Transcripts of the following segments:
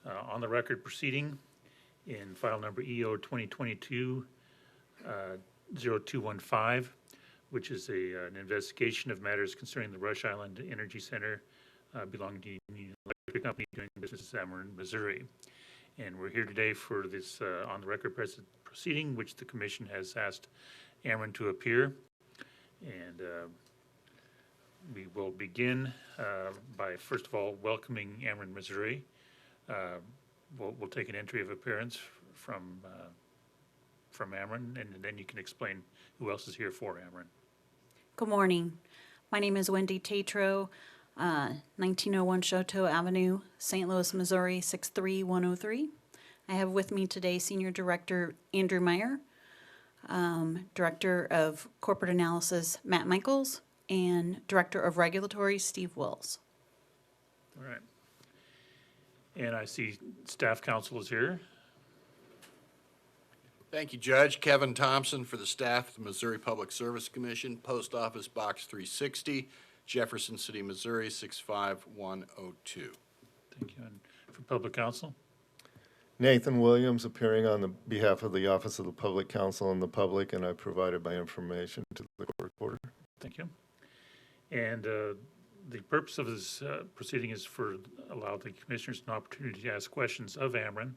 On the record proceeding in file number EO-2022-0215, which is an investigation of matters concerning the Rush Island Energy Center belonging to Union Electric Company doing business in Ameren, Missouri. And we're here today for this on the record proceeding, which the commission has asked Ameren to appear. And we will begin by, first of all, welcoming Ameren, Missouri. We'll take an entry of appearance from Ameren, and then you can explain who else is here for Ameren. Good morning. My name is Wendy Tatro, 1901 Choteau Avenue, St. Louis, Missouri, 63103. I have with me today Senior Director Andrew Meyer, Director of Corporate Analysis Matt Michaels, and Director of Regulatory Steve Wills. All right. And I see staff counsel is here. Thank you, Judge. Kevin Thompson for the staff of the Missouri Public Service Commission, Post Office Box 360, Jefferson City, Missouri 65102. Thank you. And for public counsel? Nathan Williams, appearing on the behalf of the Office of the Public Counsel and the public, and I provided my information to the court reporter. Thank you. And the purpose of this proceeding is for allow the commissioners an opportunity to ask questions of Ameren.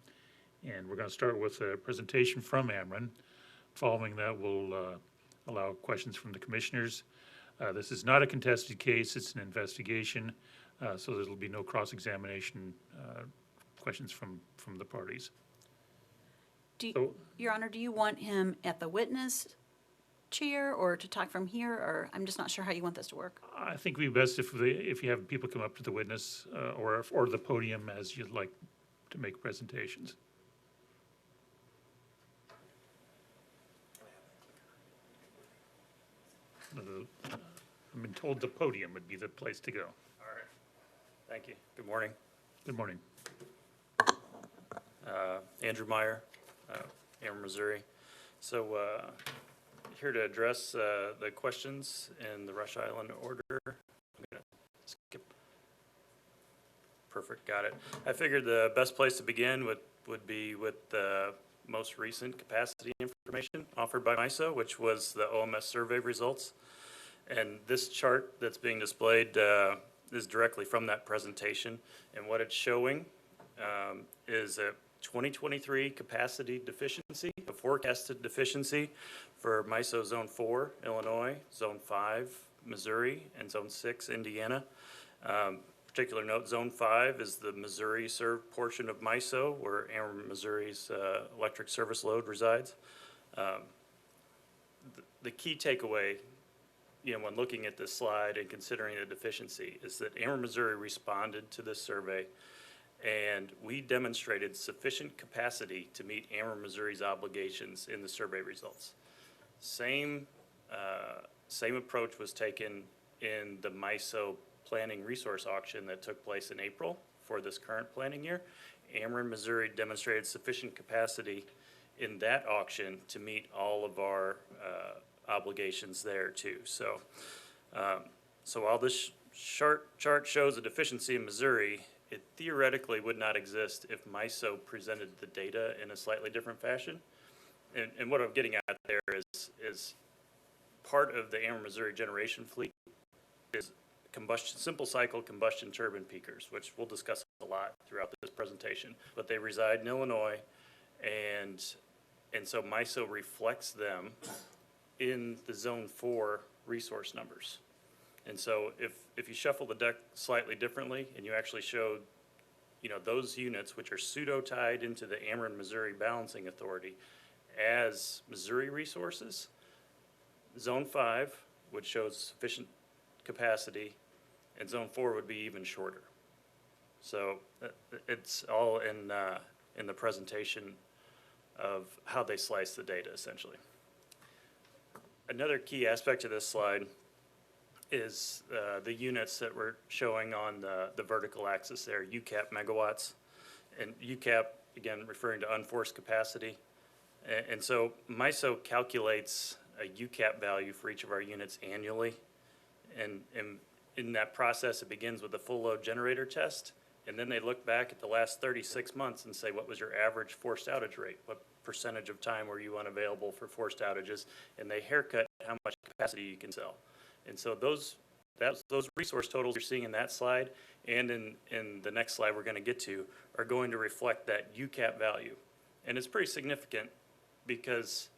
And we're going to start with a presentation from Ameren. Following that, we'll allow questions from the commissioners. This is not a contested case, it's an investigation, so there will be no cross-examination questions from the parties. Your Honor, do you want him at the witness chair or to talk from here, or I'm just not sure how you want this to work? I think it would be best if you have people come up to the witness or the podium as you'd like to make presentations. I've been told the podium would be the place to go. All right. Thank you. Good morning. Good morning. Andrew Meyer, Ameren, Missouri. So here to address the questions in the Rush Island order. I'm going to skip. Perfect. Got it. I figured the best place to begin would be with the most recent capacity information offered by MISO, which was the OMS survey results. And this chart that's being displayed is directly from that presentation. And what it's showing is a 2023 capacity deficiency, a forecasted deficiency for MISO Zone 4, Illinois, Zone 5, Missouri, and Zone 6, Indiana. Particular note, Zone 5 is the Missouri served portion of MISO, where Ameren, Missouri's electric service load resides. The key takeaway, when looking at this slide and considering the deficiency, is that Ameren, Missouri responded to this survey, and we demonstrated sufficient capacity to meet Ameren, Missouri's obligations in the survey results. Same approach was taken in the MISO planning resource auction that took place in April for this current planning year. Ameren, Missouri demonstrated sufficient capacity in that auction to meet all of our obligations there too. So, while this chart shows a deficiency in Missouri, it theoretically would not exist if MISO presented the data in a slightly different fashion. And what I'm getting at there is part of the Ameren, Missouri generation fleet is simple cycle combustion turbine peakers, which we'll discuss a lot throughout this presentation. But they reside in Illinois, and so MISO reflects them in the Zone 4 resource numbers. And so if you shuffle the deck slightly differently and you actually showed, those units which are pseudo-tied into the Ameren, Missouri Balancing Authority as Missouri resources, Zone 5 would show sufficient capacity, and Zone 4 would be even shorter. So it's all in the presentation of how they slice the data, essentially. Another key aspect of this slide is the units that we're showing on the vertical axis there, UCAP megawatts. And UCAP, again, referring to unforced capacity. And so MISO calculates a UCAP value for each of our units annually. And in that process, it begins with a full load generator test And then they look back at the last 36 months and say, what was your average forced outage rate? What percentage of time were you unavailable for forced outages? And they haircut how much capacity you can sell. And so those resource totals you're seeing in that slide and in the next slide we're going to get to are going to reflect that UCAP value. And it's pretty significant because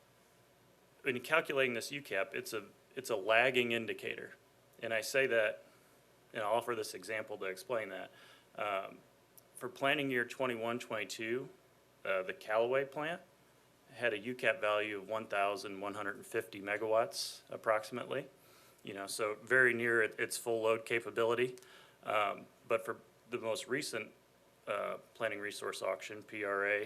when you're calculating this UCAP, it's a lagging indicator. And I say that, and I'll offer this example to explain that. For planning year 21-22, the Callaway plant had a UCAP value of 1,150 megawatts approximately. So very near its full load capability. But for the most recent planning resource auction, PRA,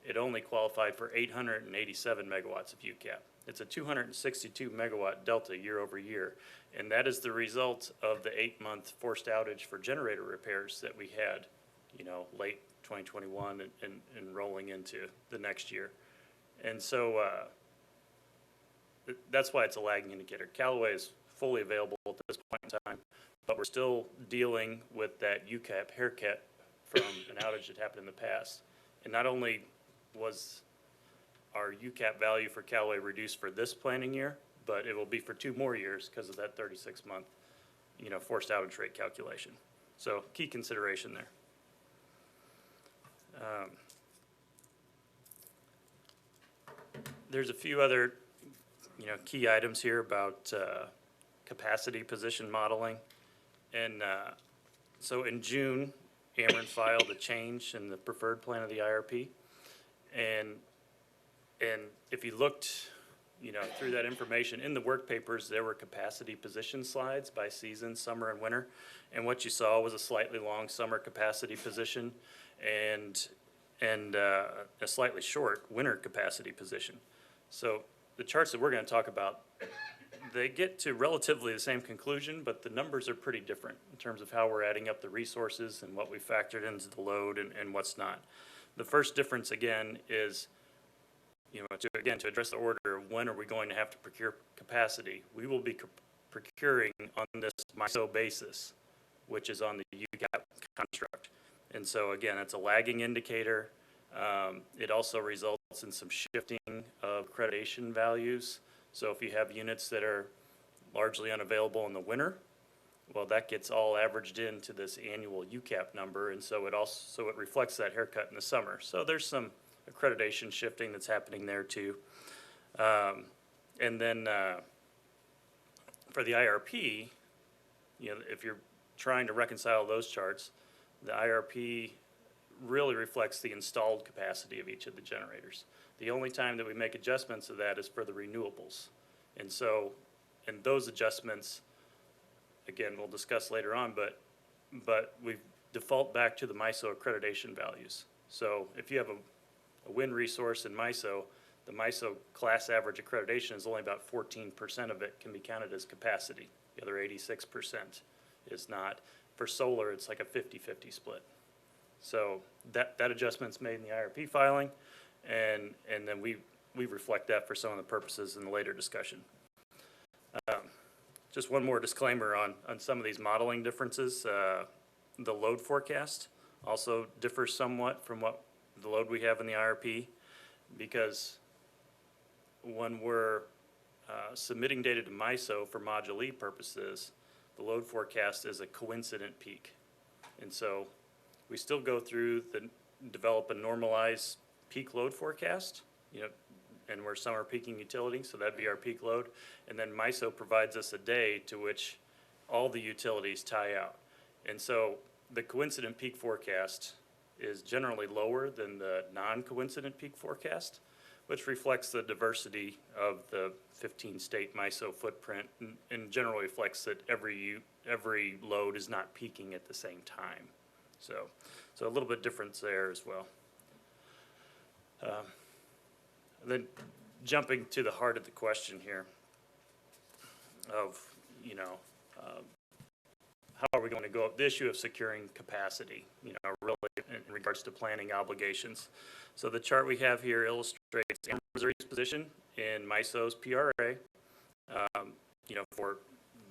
it only qualified for 887 megawatts of UCAP. It's a 262 megawatt delta year over year. And that is the result of the 8-month forced outage for generator repairs that we had, late 2021 and rolling into the next year. And so that's why it's a lagging indicator. Callaway is fully available at this point in time, but we're still dealing with that UCAP haircut from an outage that happened in the past. And not only was our UCAP value for Callaway reduced for this planning year, but it will be for 2 more years because of that 36-month, forced outage rate calculation. So key consideration there. There's a few other, key items here about capacity position modeling. And so in June, Ameren filed a change in the preferred plan of the IRP. And if you looked, through that information in the work papers, there were capacity position slides by season, summer and winter. And what you saw was a slightly long summer capacity position and a slightly short winter capacity position. So the charts that we're going to talk about, they get to relatively the same conclusion, but the numbers are pretty different in terms of how we're adding up the resources and what we factored into the load and what's not. The first difference, again, is, to address the order of when are we going to have to procure capacity, we will be procuring on this MISO basis, which is on the UCAP construct. And so, again, it's a lagging indicator. It also results in some shifting of accreditation values. So if you have units that are largely unavailable in the winter, well, that gets all averaged into this annual UCAP number, and so it reflects that haircut in the summer. So there's some accreditation shifting that's happening there too. And then for the IRP, if you're trying to reconcile those charts, the IRP really reflects the installed capacity of each of the generators. The only time that we make adjustments of that is for the renewables. And so, and those adjustments, again, we'll discuss later on, but we default back to the MISO accreditation values. So if you have a wind resource in MISO, the MISO class average accreditation is only about 14% of it can be counted as capacity. The other 86% is not. For solar, it's like a 50-50 split. So that adjustment's made in the IRP filing, and then we reflect that for some of the purposes in the later discussion. Just one more disclaimer on some of these modeling differences. The load forecast also differs somewhat from what the load we have in the IRP, because when we're submitting data to MISO for Module E purposes, the load forecast is a coincident peak. And so we still go through develop a normalized peak load forecast, and we're summer peaking utility, so that'd be our peak load. And then MISO provides us a day to which all the utilities tie out. And so the coincident peak forecast is generally lower than the non-coincident peak forecast, which reflects the diversity of the 15-state MISO footprint and generally reflects that every load is not peaking at the same time. So a little bit difference there as well. Then jumping to the heart of the question here of, how are we going to go up the issue of securing capacity, really in regards to planning obligations. So the chart we have here illustrates Missouri's position in MISO's PRA, for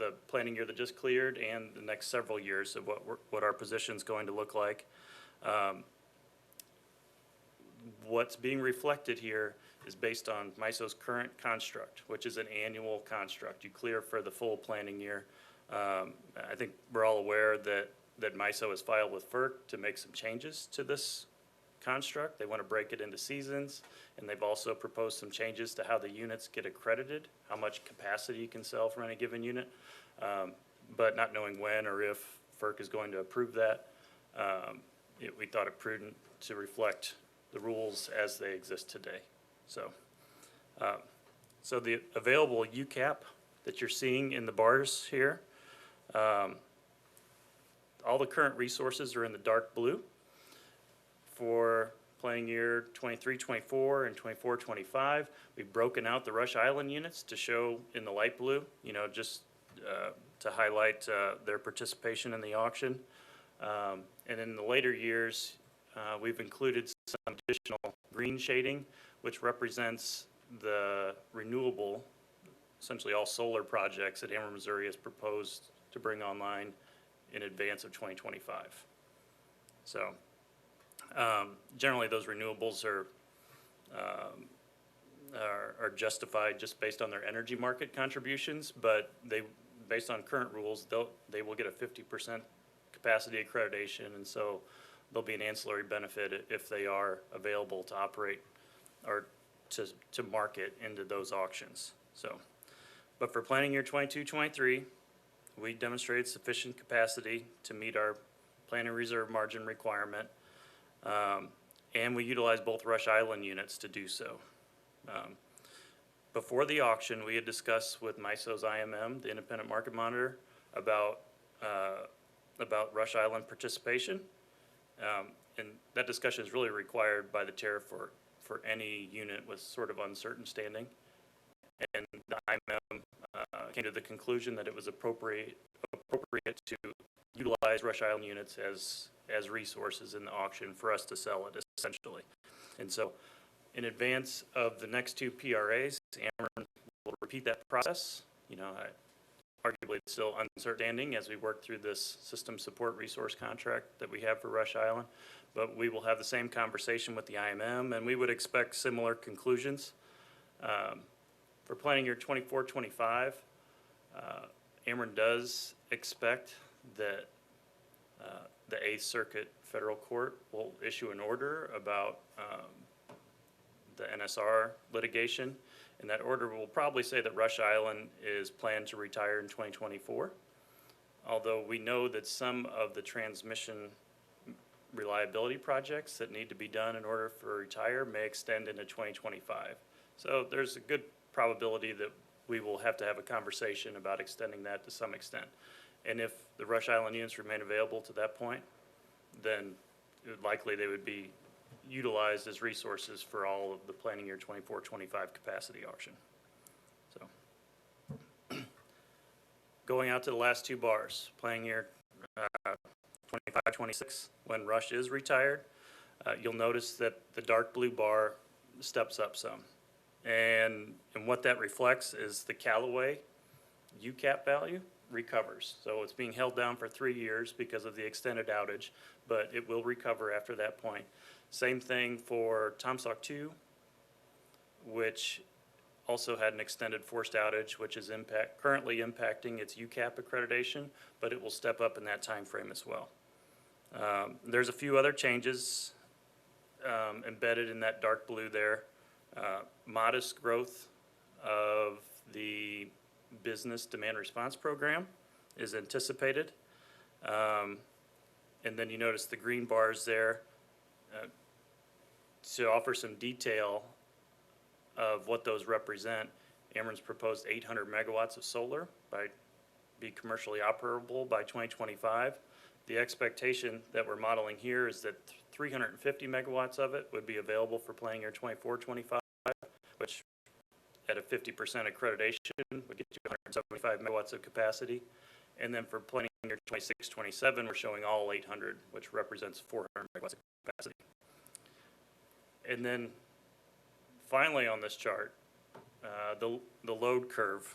the planning year that just cleared and the next several years of what our position's going to look like. What's being reflected here is based on MISO's current construct, which is an annual construct. You clear for the full planning year. I think we're all aware that MISO has filed with FERC to make some changes to this construct. They want to break it into seasons, and they've also proposed some changes to how the units get accredited, how much capacity you can sell from any given unit, but not knowing when or if FERC is going to approve that, we thought it prudent to reflect the rules as they exist today. So, so the available UCAP that you're seeing in the bars here, all the current resources are in the dark blue. For planning year 23-24 and 24-25, we've broken out the Rush Island units to show in the light blue, just to highlight their participation in the auction. And in the later years, we've included some additional green shading, which represents the renewable, essentially all solar projects that Ameren, Missouri has proposed to bring online in advance of 2025. So generally those renewables are justified just based on their energy market contributions, but based on current rules, they will get a 50% capacity accreditation, and so there'll be an ancillary benefit if they are available to operate or to market into those auctions. So, but for planning year 22-23, we demonstrated sufficient capacity to meet our planning reserve margin requirement, and we utilized both Rush Island units to do so. Before the auction, we had discussed with MISO's IMM, the independent market monitor, about Rush Island participation. And that discussion is really required by the tariff for any unit with sort of uncertain standing. And the IMM came to the conclusion that it was appropriate to utilize Rush Island units as resources in the auction for us to sell it, essentially. And so in advance of the next two PRAs, Ameren will repeat that process. Arguably it's still uncertain as we work through this system support resource contract that we have for Rush Island, but we will have the same conversation with the IMM, and we would expect similar conclusions. For planning year 24-25, Ameren does expect that the 8th Circuit Federal Court will issue an order about the NSR litigation, and that order will probably say that Rush Island is planned to retire in 2024, although we know that some of the transmission reliability projects that need to be done in order for retire may extend into 2025. So there's a good probability that we will have to have a conversation about extending that to some extent. And if the Rush Island units remain available to that point, then likely they would be utilized as resources for all of the planning year 24-25 capacity auction. So going out to the last two bars, planning year 25-26, when Rush is retired, you'll notice that the dark blue bar steps up some. And what that reflects is the Callaway UCAP value recovers. So it's being held down for 3 years because of the extended outage, but it will recover after that point. Same thing for Tomsock 2, which also had an extended forced outage, which is currently impacting its UCAP accreditation, but it will step up in that time frame as well. There's a few other changes embedded in that dark blue there. Modest growth of the business demand response program is anticipated. And then you notice the green bars there. To offer some detail of what those represent, Ameren's proposed 800 megawatts of solar be commercially operable by 2025. The expectation that we're modeling here is that 350 megawatts of it would be available for planning year 24-25, which at a 50% accreditation would get you 175 megawatts of capacity. And then for planning year 26-27, we're showing all 800, which represents 400 megawatts of capacity. And then finally on this chart, the load curve.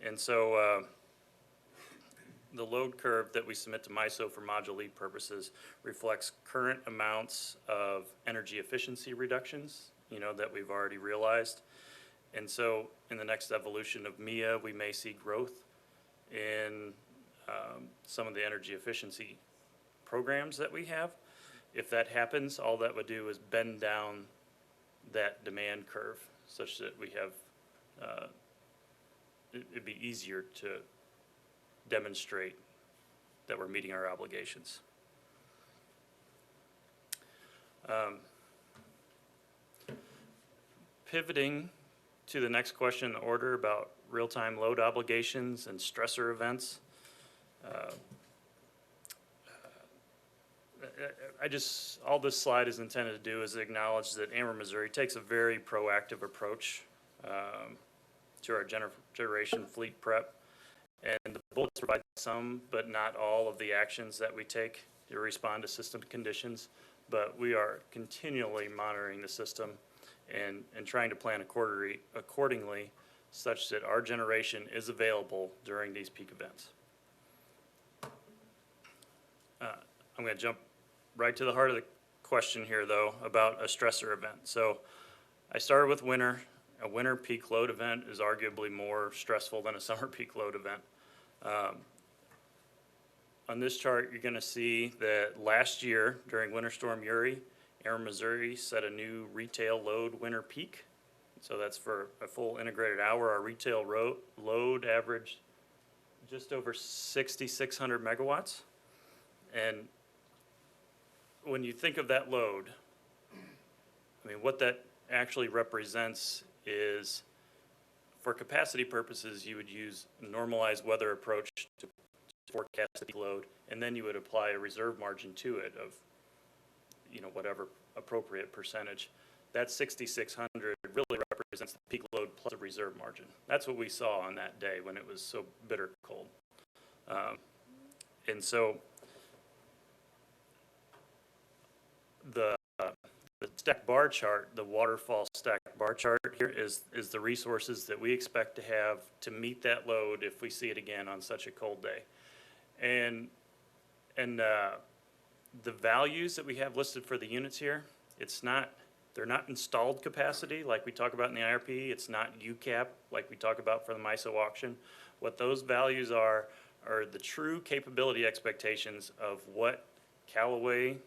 And so the load curve that we submit to MISO for Module E purposes reflects current amounts of energy efficiency reductions, that we've already realized. And so in the next evolution of MIA, we may see growth in some of the energy efficiency programs that we have. If that happens, all that would do is bend down that demand curve such that we have, it'd be easier to demonstrate that we're meeting our obligations. Pivoting to the next question in the order about real-time load obligations and stressor events. All this slide is intended to do is acknowledge that Ameren, Missouri takes a very proactive approach to our generation fleet prep. And the bullets provide some, but not all of the actions that we take to respond to system conditions. But we are continually monitoring the system and trying to plan accordingly such that our generation is available during these peak events. I'm going to jump right to the heart of the question here, though, about a stressor event. So I started with winter. A winter peak load event is arguably more stressful than a summer peak load event. On this chart, you're going to see that last year during Winter Storm Uri, Ameren, Missouri set a new retail load winter peak. So that's for a full integrated hour. Our retail load averaged just over 6,600 megawatts. And when you think of that load, I mean, what that actually represents is, for capacity purposes, you would use a normalized weather approach to forecast the peak load, and then you would apply a reserve margin to it of, whatever appropriate percentage. That 6,600 really represents the peak load plus a reserve margin. That's what we saw on that day when it was so bitter cold. And so the stacked bar chart, the waterfall stacked bar chart here is the resources that we expect to have to meet that load if we see it again on such a cold day. And the values that we have listed for the units here, they're not installed capacity like we talk about in the IRP. It's not UCAP like we talk about for the MISO auction. What those values are the true capability expectations of what Callaway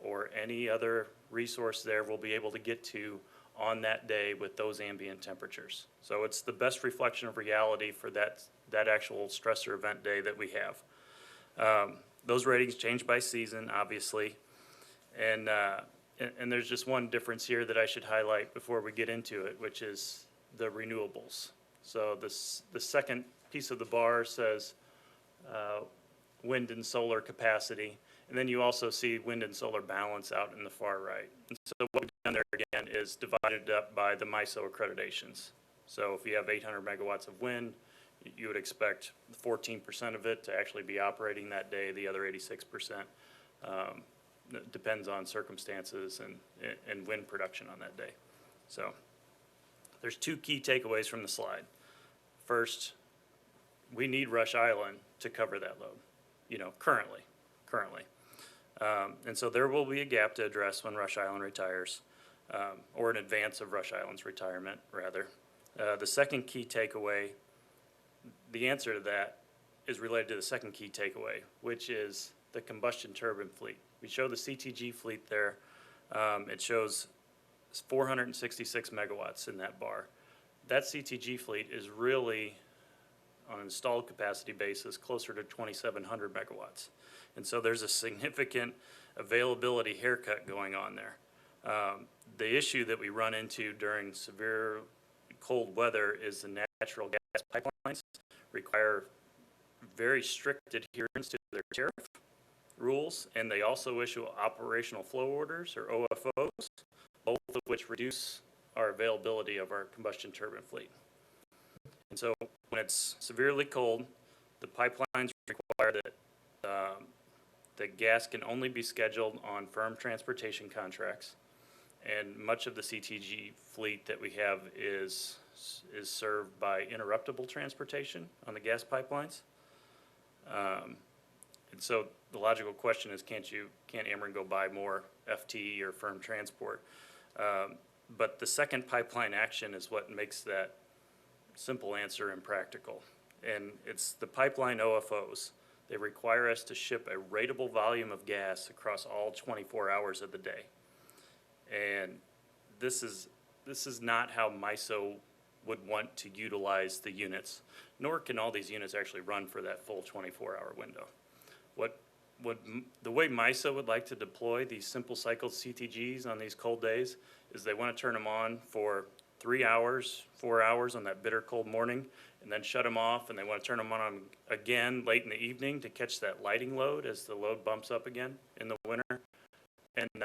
or any other resource there will be able to get to on that day with those ambient temperatures. So it's the best reflection of reality for that actual stressor event day that we have. Those ratings change by season, obviously. And there's just one difference here that I should highlight before we get into it, which is the renewables. So the second piece of the bar says wind and solar capacity. And then you also see wind and solar balance out in the far right. And so what we've done there again is divided up by the MISO accreditations. So if you have 800 megawatts of wind, you would expect 14% of it to actually be operating that day. The other 86% depends on circumstances and wind production on that day. So there's two key takeaways from the slide. First, we need Rush Island to cover that load, currently. And so there will be a gap to address when Rush Island retires, or in advance of Rush Island's retirement, rather. The second key takeaway, the answer to that is related to the second key takeaway, which is the combustion turbine fleet. We show the CTG fleet there. It shows 466 megawatts in that bar. That CTG fleet is really, on an installed capacity basis, closer to 2,700 megawatts. And so there's a significant availability haircut going on there. The issue that we run into during severe cold weather is the natural gas pipelines require very strict adherence to their tariff rules, and they also issue operational flow orders, or OFOs, both of which reduce our availability of our combustion turbine fleet. And so when it's severely cold, the pipelines require that the gas can only be scheduled on firm transportation contracts, and much of the CTG fleet that we have is served by interruptible transportation on the gas pipelines. And so the logical question is, can't Ameren go buy more FT or firm transport? But the second pipeline action is what makes that simple answer impractical. And it's the pipeline OFOs. They require us to ship a ratable volume of gas across all 24 hours of the day. And this is not how MISO would want to utilize the units, nor can all these units actually run for that full 24-hour window. The way MISO would like to deploy these simple cycle CTGs on these cold days is they want to turn them on for 3 hours, 4 hours on that bitter cold morning, and then shut them off, and they want to turn them on again late in the evening to catch that lighting load as the load bumps up again in the winter. And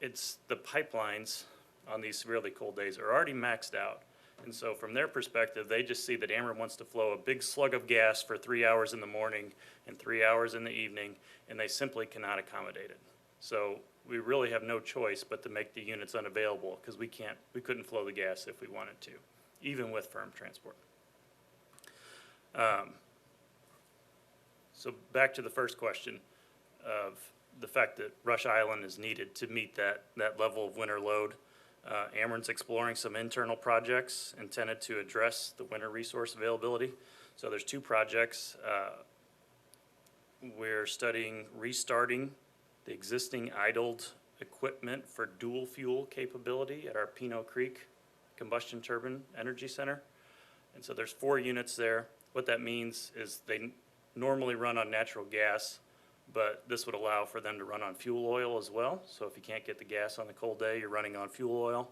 it's the pipelines on these severely cold days are already maxed out. And so from their perspective, they just see that Ameren wants to flow a big slug of gas for 3 hours in the morning and 3 hours in the evening, and they simply cannot accommodate it. So we really have no choice but to make the units unavailable because we couldn't flow the gas if we wanted to, even with firm transport. So back to the first question of the fact that Rush Island is needed to meet that level of winter load. Ameren's exploring some internal projects intended to address the winter resource availability. So there's 2 projects. We're studying restarting the existing idled equipment for dual fuel capability at our Pinot Creek Combustion Turbine Energy Center. And so there's 4 units there. What that means is they normally run on natural gas, but this would allow for them to run on fuel oil as well. So if you can't get the gas on the cold day, you're running on fuel oil.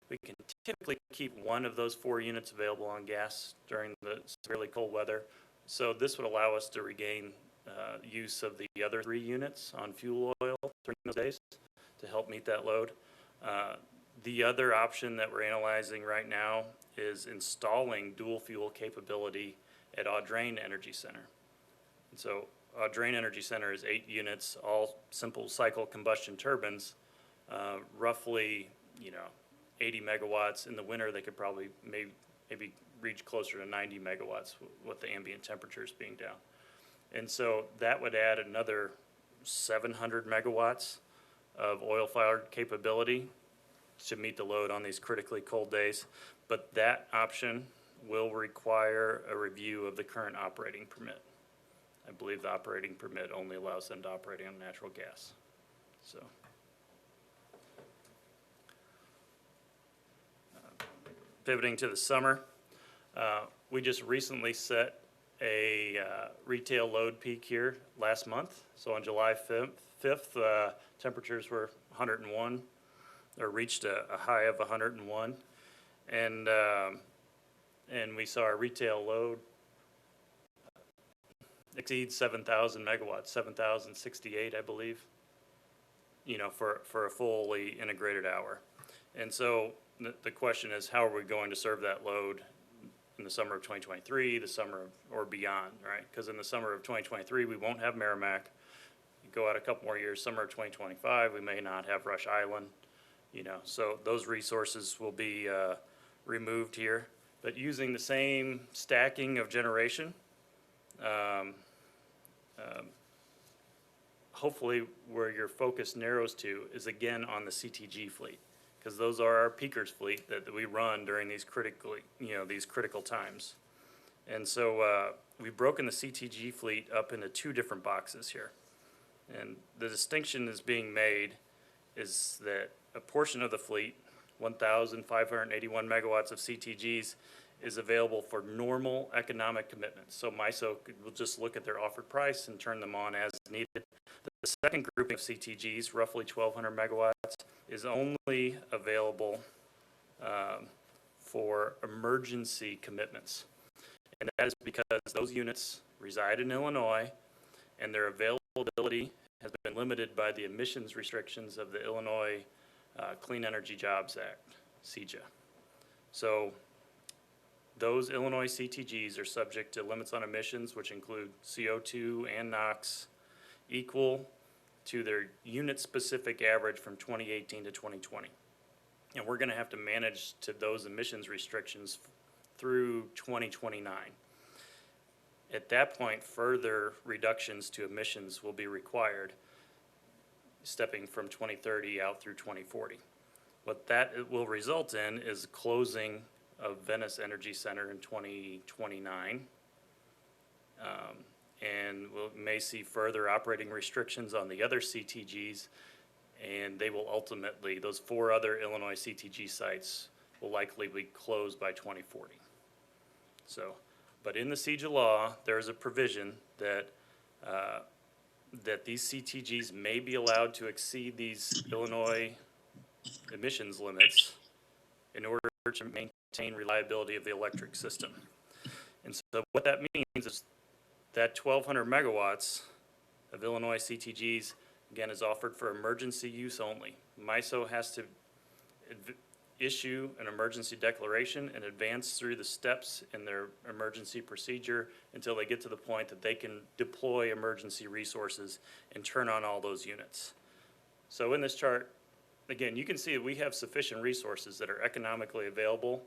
We can typically keep 1 of those 4 units available on gas during the severely cold weather. So this would allow us to regain use of the other 3 units on fuel oil during those days to help meet that load. The other option that we're analyzing right now is installing dual fuel capability at Audrain Energy Center. And so Audrain Energy Center is 8 units, all simple cycle combustion turbines, roughly 80 megawatts. In the winter, they could probably maybe reach closer to 90 megawatts with the ambient temperatures being down. And so that would add another 700 megawatts of oil-fired capability to meet the load on these critically cold days. But that option will require a review of the current operating permit. I believe the operating permit only allows them to operate on natural gas. So, pivoting to the summer, we just recently set a retail load peak here last month. So on July 5th, temperatures were 101, or reached a high of 101, and we saw our retail load exceed 7,000 megawatts, 7,068, I believe, for a fully integrated hour. And so the question is, how are we going to serve that load in the summer of 2023, the summer or beyond, right? Because in the summer of 2023, we won't have Merrimack. You go out a couple more years, summer of 2025, we may not have Rush Island, so those resources will be removed here. But using the same stacking of generation, hopefully where your focus narrows to is again on the CTG fleet, because those are our peakers fleet that we run during these critical times. And so we've broken the CTG fleet up into 2 different boxes here. And the distinction that's being made is that a portion of the fleet, 1,581 megawatts of CTGs, is available for normal economic commitments. So MISO will just look at their offered price and turn them on as needed. The second grouping of CTGs, roughly 1,200 megawatts, is only available for emergency commitments. And that is because those units reside in Illinois and their availability has been limited by the emissions restrictions of the Illinois Clean Energy Jobs Act, CEJA. So those Illinois CTGs are subject to limits on emissions, which include CO2 and NOx, equal to their unit-specific average from 2018 to 2020. And we're going to have to manage to those emissions restrictions through 2029. At that point, further reductions to emissions will be required, stepping from 2030 out through 2040. What that will result in is closing of Venice Energy Center in 2029. And we may see further operating restrictions on the other CTGs, and they will ultimately, those 4 other Illinois CTG sites will likely be closed by 2040. So, but in the siege of law, there is a provision that that these CTGs may be allowed to exceed these Illinois emissions limits in order to maintain reliability of the electric system. And so what that means is that 1,200 megawatts of Illinois CTGs, again, is offered for emergency use only. MISO has to issue an emergency declaration and advance through the steps in their emergency procedure until they get to the point that they can deploy emergency resources and turn on all those units. So in this chart, again, you can see that we have sufficient resources that are economically available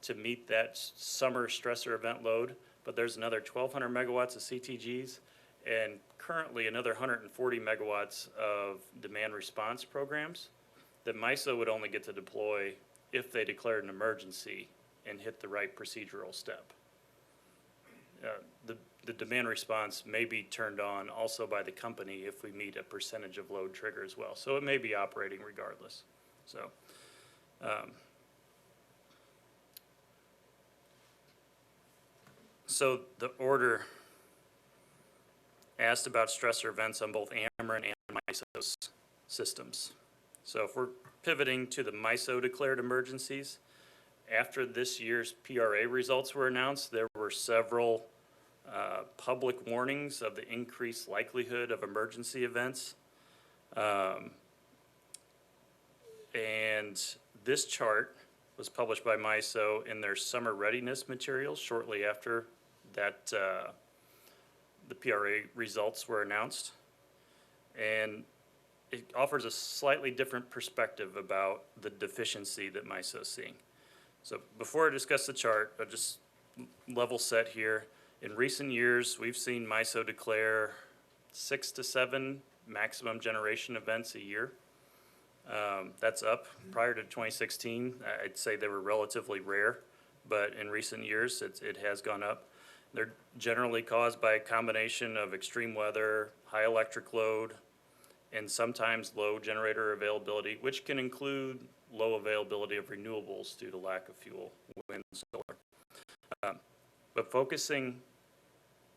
to meet that summer stressor event load, but there's another 1,200 megawatts of CTGs and currently another 140 megawatts of demand response programs that MISO would only get to deploy if they declared an emergency and hit the right procedural step. The demand response may be turned on also by the company if we meet a percentage of load trigger as well. So it may be operating regardless. So the order asked about stressor events on both Ameren and MISO's systems. So if we're pivoting to the MISO declared emergencies, after this year's PRA results were announced, there were several public warnings of the increased likelihood of emergency events. And this chart was published by MISO in their summer readiness materials shortly after that the PRA results were announced. And it offers a slightly different perspective about the deficiency that MISO is seeing. So before I discuss the chart, I'll just level set here. In recent years, we've seen MISO declare 6 to 7 maximum generation events a year. That's up. Prior to 2016, I'd say they were relatively rare, but in recent years, it has gone up. They're generally caused by a combination of extreme weather, high electric load, and sometimes low generator availability, which can include low availability of renewables due to lack of fuel, wind, solar. But focusing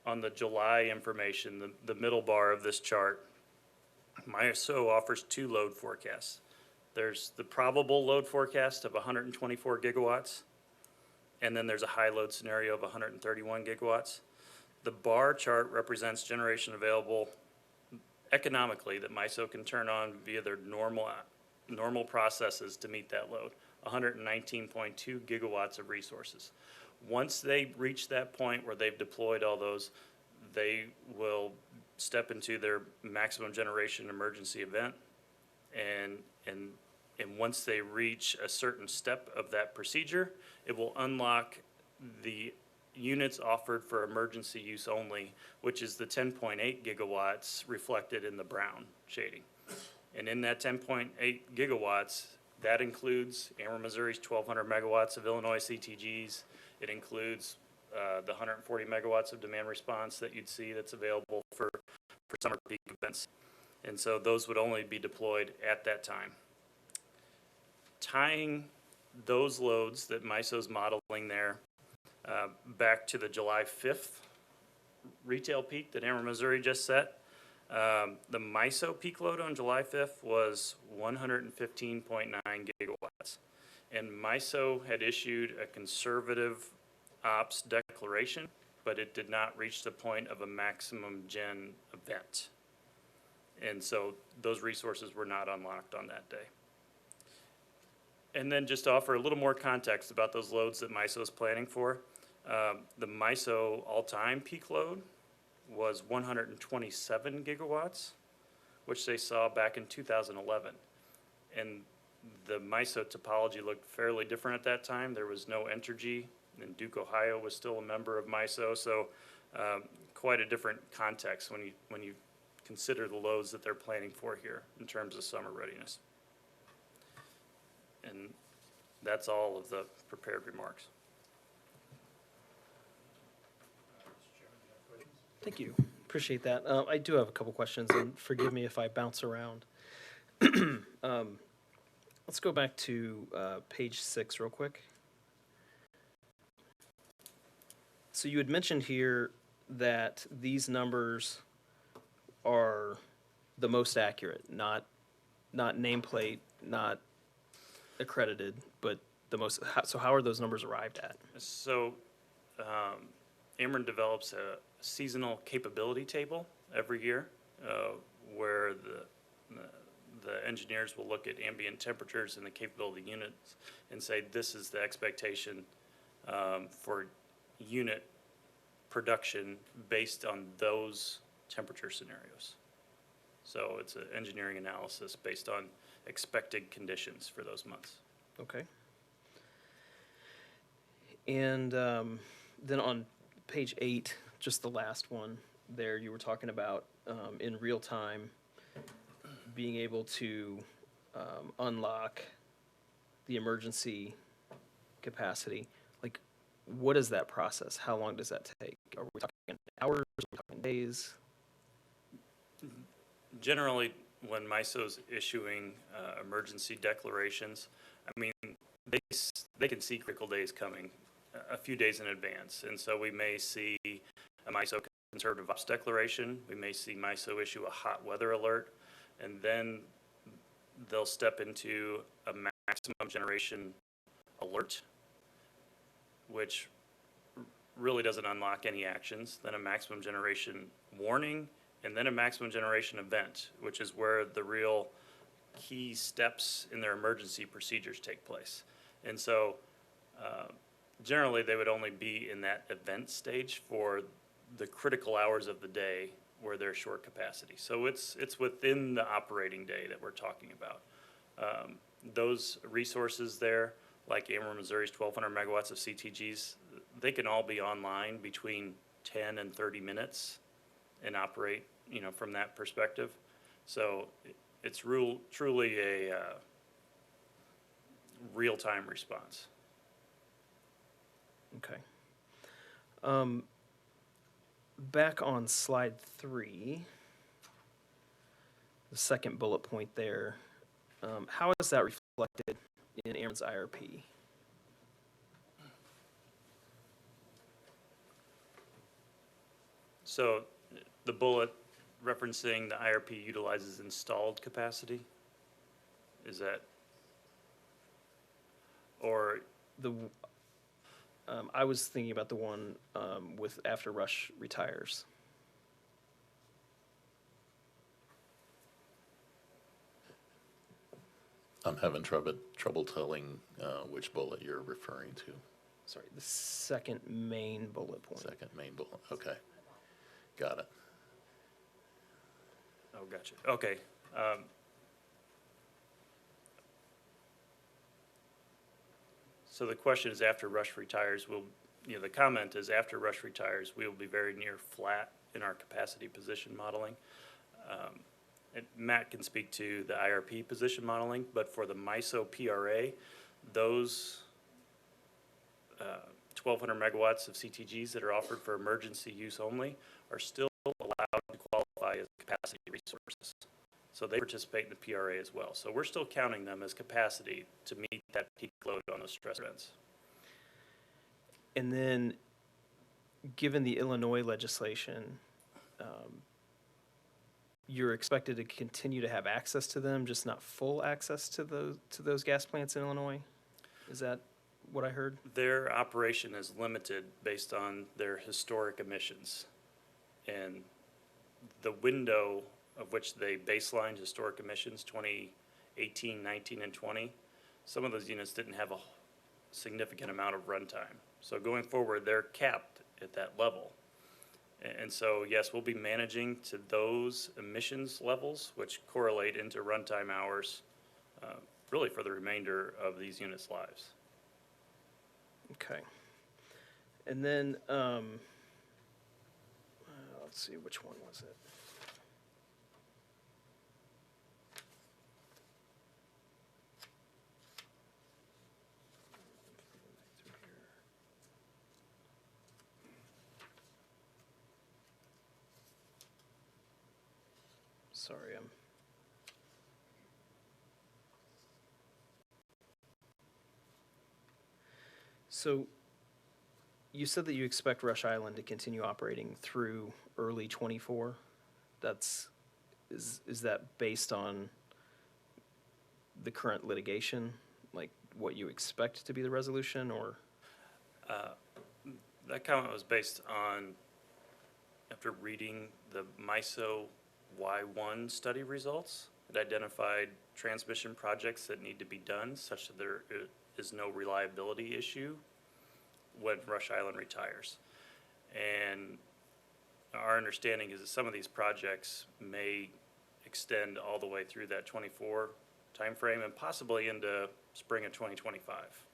on the July information, the middle bar of this chart, MISO offers 2 load forecasts. There's the probable load forecast of 124 gigawatts, and then there's a high load scenario of 131 gigawatts. The bar chart represents generation available economically that MISO can turn on via their normal processes to meet that load, 119.2 gigawatts of resources. Once they reach that point where they've deployed all those, they will step into their maximum generation emergency event, and once they reach a certain step of that procedure, it will unlock the units offered for emergency use only, which is the 10.8 gigawatts reflected in the brown shading. And in that 10.8 gigawatts, that includes Ameren Missouri's 1,200 megawatts of Illinois CTGs. It includes the 140 megawatts of demand response that you'd see that's available for summer peak events. And so those would only be deployed at that time. Tying those loads that MISO's modeling there back to the July 5th retail peak that Ameren Missouri just set, the MISO peak load on July 5th was 115.9 gigawatts. And MISO had issued a conservative ops declaration, but it did not reach the point of a maximum gen event. And so those resources were not unlocked on that day. And then just to offer a little more context about those loads that MISO is planning for, the MISO all-time peak load was 127 gigawatts, which they saw back in 2011. And the MISO topology looked fairly different at that time. There was no Entergy, and Duke, Ohio was still a member of MISO. So quite a different context when you consider the loads that they're planning for here in terms of summer readiness. And that's all of the prepared remarks. Thank you. Appreciate that. I do have a couple questions, and forgive me if I bounce around. Let's go back to page 6 real quick. So you had mentioned here that these numbers are the most accurate, not nameplate, not accredited, but the most. So how are those numbers arrived at? So Ameren develops a seasonal capability table every year where the engineers will look at ambient temperatures in the capability units and say this is the expectation for unit production based on those temperature scenarios. So it's an engineering analysis based on expected conditions for those months. Okay. And then on page 8, just the last one there, you were talking about in real time being able to unlock the emergency capacity. Like, what is that process? How long does that take? Are we talking hours? Are we talking days? Generally, when MISO's issuing emergency declarations, I mean, they can see critical days coming a few days in advance. And so we may see a MISO conservative ops declaration. We may see MISO issue a hot weather alert. And then they'll step into a maximum generation alert, which really doesn't unlock any actions. Then a maximum generation warning, and then a maximum generation event, which is where the real key steps in their emergency procedures take place. And so generally they would only be in that event stage for the critical hours of the day where they're short capacity. So it's within the operating day that we're talking about. Those resources there, like Ameren Missouri's 1,200 megawatts of CTGs, they can all be online between 10 and 30 minutes and operate, from that perspective. So it's truly a real-time response. Okay. Back on slide 3, the second bullet point there, how is that reflected in Ameren's IRP? So the bullet referencing the IRP utilizes installed capacity? Is that, or I was thinking about the one with after Rush retires. I'm having trouble telling which bullet you're referring to. Sorry, the second main bullet point. Second main bullet. Okay, got it. oh, gotcha. Okay. So the question is, after Rush retires, the comment is, after Rush retires, we will be very near flat in our capacity position modeling. And Matt can speak to the IRP position modeling, but for the MISO PRA, those 1,200 megawatts of CTGs that are offered for emergency use only are still allowed to qualify as capacity resources. So they participate in the PRA as well. So we're still counting them as capacity to meet that peak load on those stress events. And then, given the Illinois legislation, you're expected to continue to have access to them, just not full access to those gas plants in Illinois? Is that what I heard? Their operation is limited based on their historic emissions. And the window of which they baselined historic emissions, 2018, 19, and 20, some of those units didn't have a significant amount of runtime. So going forward, they're capped at that level. And so, yes, we'll be managing to those emissions levels, which correlate into runtime hours, really for the remainder of these units' lives. Okay. And then, let's see, which one was it? Sorry, So you said that you expect Rush Island to continue operating through early '24. Is that based on the current litigation, like what you expect to be the resolution, or? That comment was based on, after reading the MISO Y1 study results, it identified transmission projects that need to be done such that there is no reliability issue when Rush Island retires. And our understanding is that some of these projects may extend all the way through that 24 timeframe and possibly into spring of 2025.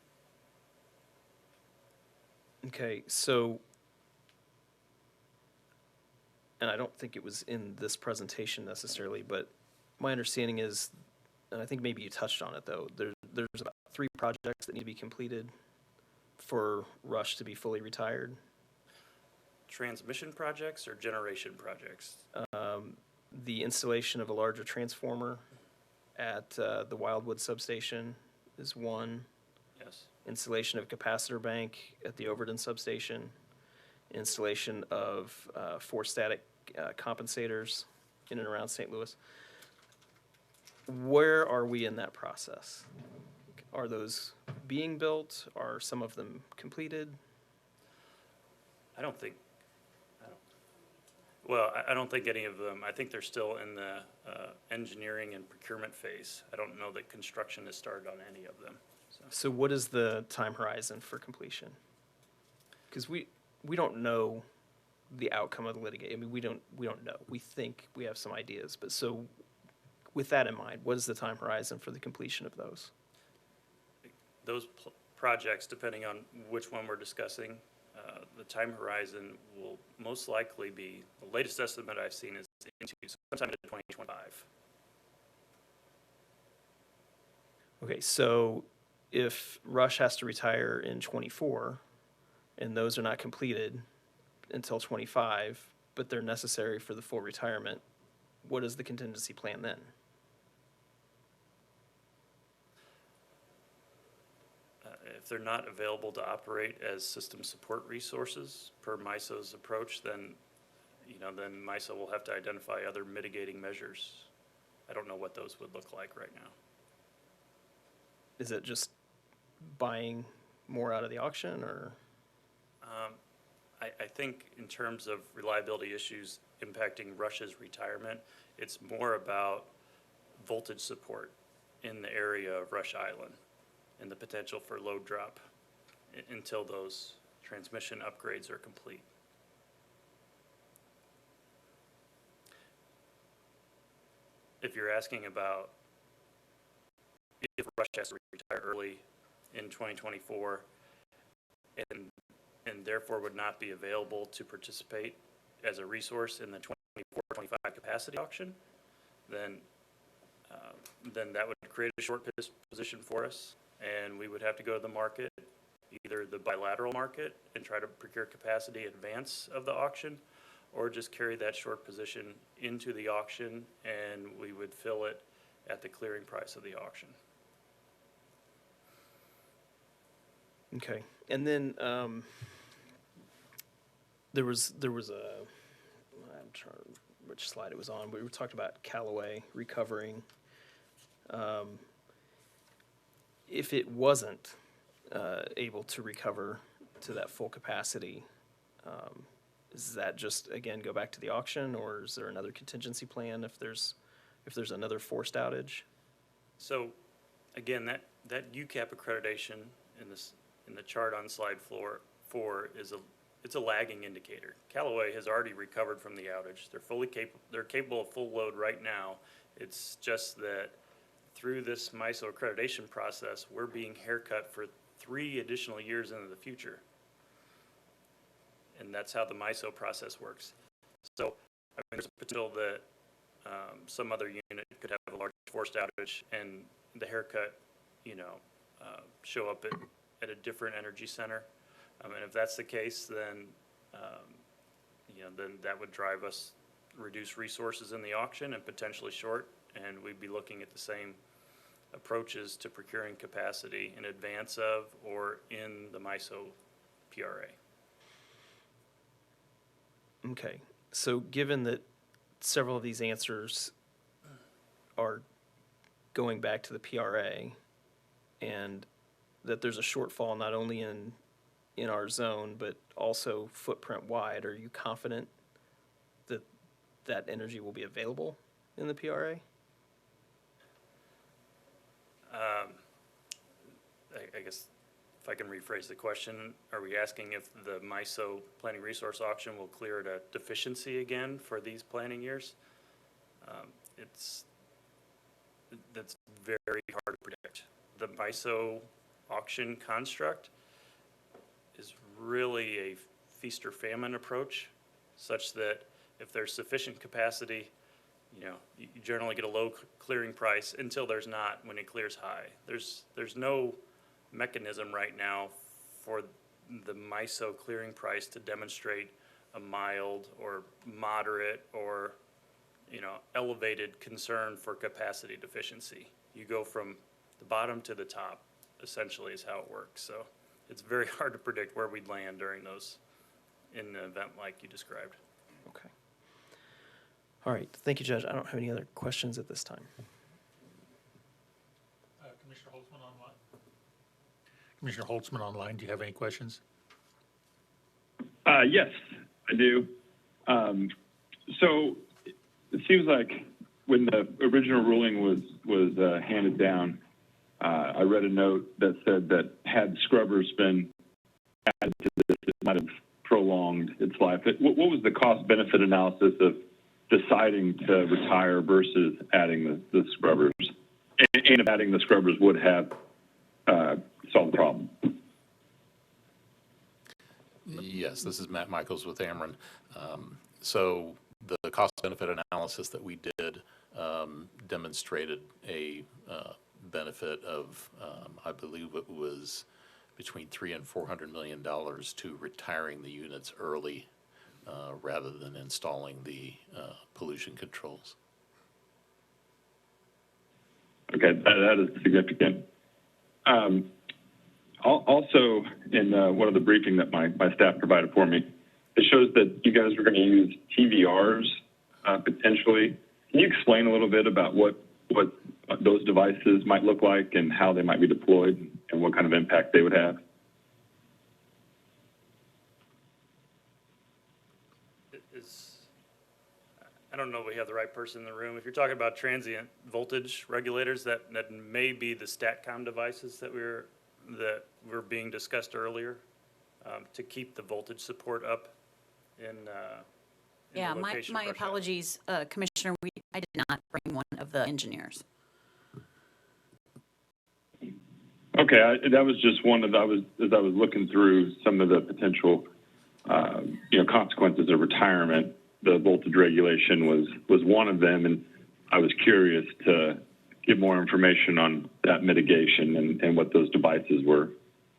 Okay, so, and I don't think it was in this presentation necessarily, but my understanding is, and I think maybe you touched on it though, there's about 3 projects that need to be completed for Rush to be fully retired. Transmission projects or generation projects? The installation of a larger transformer at the Wildwood substation is one. Yes. Installation of capacitor bank at the Overton substation. Installation of 4 static compensators in and around St. Louis. Where are we in that process? Are those being built? Are some of them completed? I don't think any of them, I think they're still in the engineering and procurement phase. I don't know that construction has started on any of them. So what is the time horizon for completion? Because we don't know the outcome of the litigation. I mean, we don't know. We think we have some ideas, but so with that in mind, what is the time horizon for the completion of those? Those projects, depending on which one we're discussing, the time horizon will most likely be, the latest estimate I've seen is into sometime in 2025. Okay, so if Rush has to retire in '24, and those are not completed until '25, but they're necessary for the full retirement, what is the contingency plan then? If they're not available to operate as system support resources per MISO's approach, then MISO will have to identify other mitigating measures. I don't know what those would look like right now. Is it just buying more out of the auction, or? I think in terms of reliability issues impacting Rush's retirement, it's more about voltage support in the area of Rush Island and the potential for load drop until those transmission upgrades are complete. If you're asking about if Rush has to retire early in 2024 and therefore would not be available to participate as a resource in the 24-25 capacity auction, then that would create a short position for us, and we would have to go to the market, either the bilateral market and try to procure capacity in advance of the auction, or just carry that short position into the auction and we would fill it at the clearing price of the auction. Okay, and then there was a, I'm trying to remember which slide it was on, but we talked about Callaway recovering. If it wasn't able to recover to that full capacity, does that just, again, go back to the auction, or is there another contingency plan if there's another forced outage? So, again, that UCAP accreditation in the chart on slide 4 it's a lagging indicator. Callaway has already recovered from the outage. They're capable of full load right now. It's just that through this MISO accreditation process, we're being haircut for 3 additional years into the future. And that's how the MISO process works. So, I mean, there's a potential that some other unit could have a large forced outage and the haircut, show up at a different energy center. And if that's the case, then, then that would drive us, reduce resources in the auction and potentially short, and we'd be looking at the same approaches to procuring capacity in advance of or in the MISO PRA. Okay, so given that several of these answers are going back to the PRA and that there's a shortfall not only in our zone, but also footprint wide, are you confident that that energy will be available in the PRA? I guess if I can rephrase the question, are we asking if the MISO planning resource auction will clear at a deficiency again for these planning years? That's very hard to predict. The MISO auction construct is really a feast or famine approach, such that if there's sufficient capacity, you generally get a low clearing price until there's not when it clears high. There's no mechanism right now for the MISO clearing price to demonstrate a mild or moderate or elevated concern for capacity deficiency. You go from the bottom to the top, essentially, is how it works. So it's very hard to predict where we'd land during those in an event like you described. Okay. All right, thank you, Judge. I don't have any other questions at this time. Commissioner Holtzman online? Commissioner Holtzman online, do you have any questions? Yes, I do. So it seems like when the original ruling was handed down, I read a note that said that had scrubbers been added to this, it might have prolonged its life. What was the cost-benefit analysis of deciding to retire versus adding the scrubbers? And if adding the scrubbers would have solved the problem? Yes, this is Matt Michaels with Ameren. So the cost-benefit analysis that we did demonstrated a benefit of, I believe it was between $300 and $400 million to retiring the units early rather than installing the pollution controls. Okay, that is significant. Also, in one of the briefing that my staff provided for me, it shows that you guys were going to use TVRs potentially. Can you explain a little bit about what those devices might look like and how they might be deployed and what kind of impact they would have? I don't know if we have the right person in the room. If you're talking about transient voltage regulators, that may be the StatCom devices that were being discussed earlier to keep the voltage support up in Yeah, the location my of Rush Island. apologies, Commissioner, I did not bring one of the engineers. Okay, that was just one as I was looking through some of the potential, consequences of retirement. The voltage regulation was one of them, and I was curious to get more information on that mitigation and what those devices were.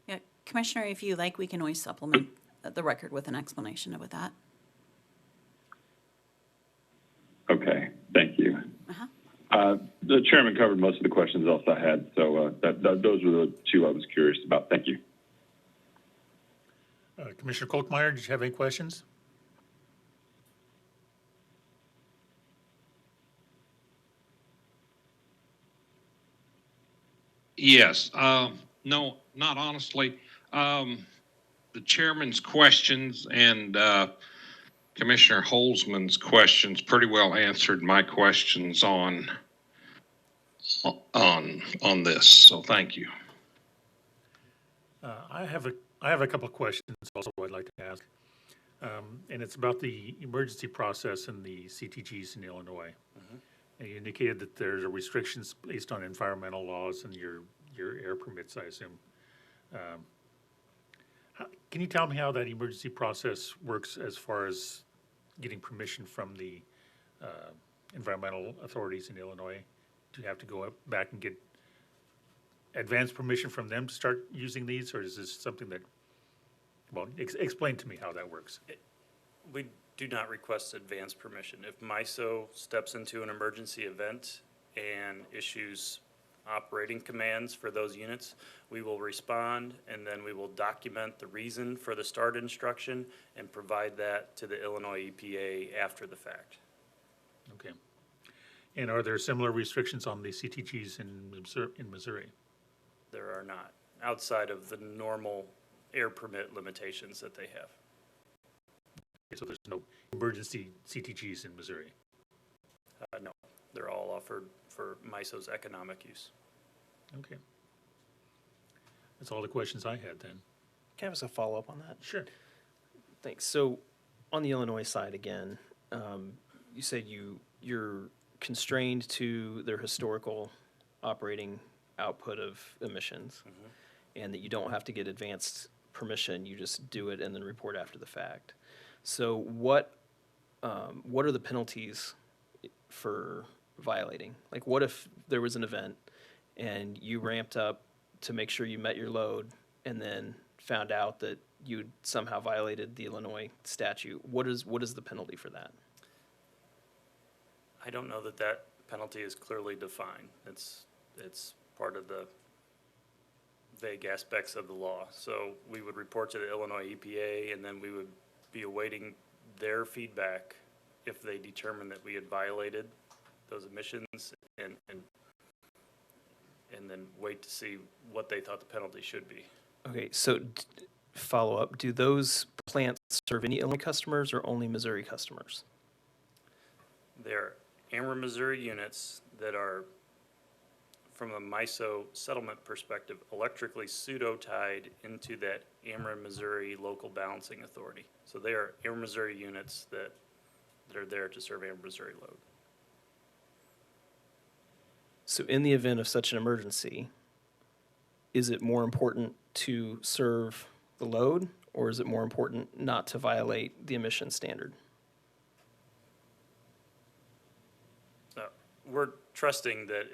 Yeah, Commissioner, if you like, we can always supplement the record with an explanation of that. Okay, thank you. The chairman covered most of the questions else I had, so those were the two I was curious about. Thank you. Commissioner Kolkmeyer, did you have any questions? Yes. No, not honestly. The chairman's questions and Commissioner Holzman's questions pretty well answered my questions on this. So thank you. I have a couple of questions also I'd like to ask. And it's about the emergency process in the CTGs in Illinois. And you indicated that there's a restrictions based on environmental laws and your air permits, I assume. Can you tell me how that emergency process works as far as getting permission from the environmental authorities in Illinois? Do you have to go back and get advance permission from them to start using these, or is this something that, well, explain to me how that works. We do not request advance permission. If MISO steps into an emergency event and issues operating commands for those units, we will respond, and then we will document the reason for the start instruction and provide that to the Illinois EPA after the fact. Okay. And are there similar restrictions on the CTGs in Missouri? There are not, outside of the normal air permit limitations that they have. So there's no emergency CTGs in Missouri? No, they're all offered for MISO's economic use. Okay. That's all the questions I had then. Can I have a follow-up on that? Sure. Thanks. So on the Illinois side again, you said you're constrained to their historical operating output of emissions, and that you don't have to get advanced permission, you just do it and then report after the fact. So what are the penalties for violating? Like, what if there was an event and you ramped up to make sure you met your load and then found out that you'd somehow violated the Illinois statute? What is the penalty for that? I don't know that that penalty is clearly defined. It's part of the vague aspects of the law. So we would report to the Illinois EPA, and then we would be awaiting their feedback if they determined that we had violated those emissions, and then wait to see what they thought the penalty should be. Okay, so follow up, do those plants serve any Illinois customers or only Missouri customers? They're Ameren, Missouri units that are, from a MISO settlement perspective, electrically pseudo-tied into that Ameren, Missouri local balancing authority. So they are Ameren, Missouri units that are there to serve Ameren, Missouri load. So in the event of such an emergency, is it more important to serve the load, or is it more important not to violate the emission standard? We're trusting that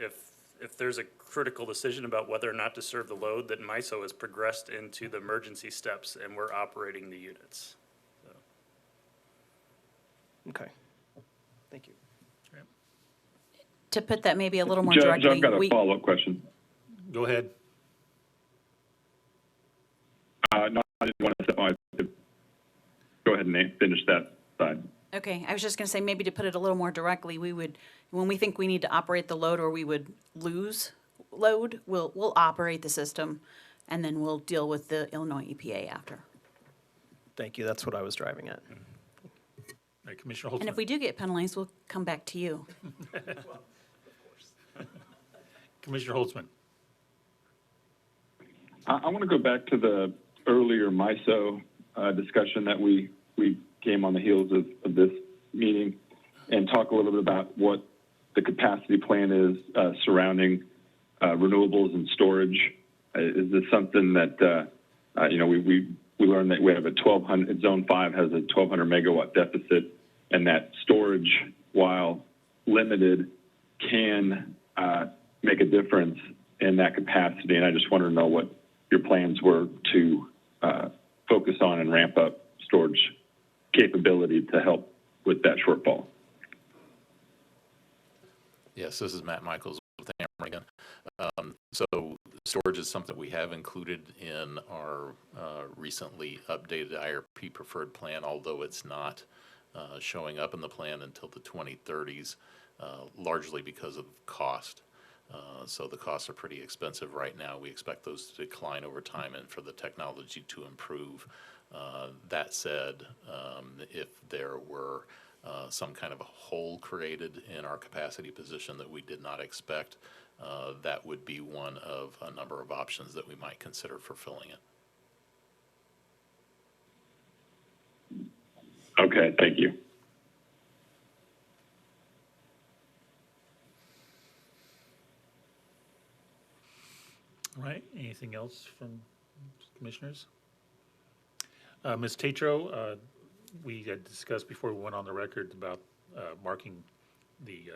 if there's a critical decision about whether or not to serve the load, that MISO has progressed into the emergency steps and we're operating the units. So. Okay, thank you. To put that maybe a little more Judge, directly, I've got a follow-up question. Go ahead. No, I didn't want to step on it. Go ahead and finish that side. Okay, I was just going to say, maybe to put it a little more directly, we would, when we think we need to operate the load or we would lose load, we'll operate the system, and then we'll deal with the Illinois EPA after. Thank you, that's what I was driving at. All right, Commissioner Holtzman. And if we do get penalized, we'll come back to you. Commissioner Holtzman. I want to go back to the earlier MISO discussion that we came on the heels of this meeting, and talk a little bit about what the capacity plan is surrounding renewables and storage. Is this something that, we learned that we have a 1,200, Zone 5 has a 1,200 megawatt deficit, and that storage, while limited, can make a difference in that capacity. And I just wanted to know what your plans were to focus on and ramp up storage capability to help with that shortfall. Yes, this is Matt Michaels with Ameren again. So storage is something we have included in our recently updated IRP preferred plan, although it's not showing up in the plan until the 2030s, largely because of cost. So the costs are pretty expensive right now. We expect those to decline over time and for the technology to improve. That said, if there were some kind of a hole created in our capacity position that we did not expect, that would be one of a number of options that we might consider for filling it. Okay, thank you. All right, anything else from commissioners? Ms. Tatro, we had discussed before we went on the record about marking the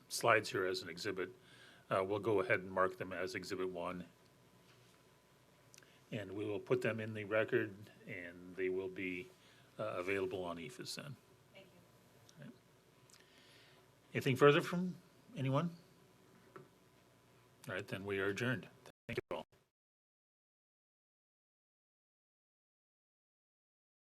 slides here as an exhibit. We'll go ahead and mark them as Exhibit 1. And we will put them in the record, and they will be available on EFS then. Thank you. Right. Anything further from anyone? All right, then we are adjourned.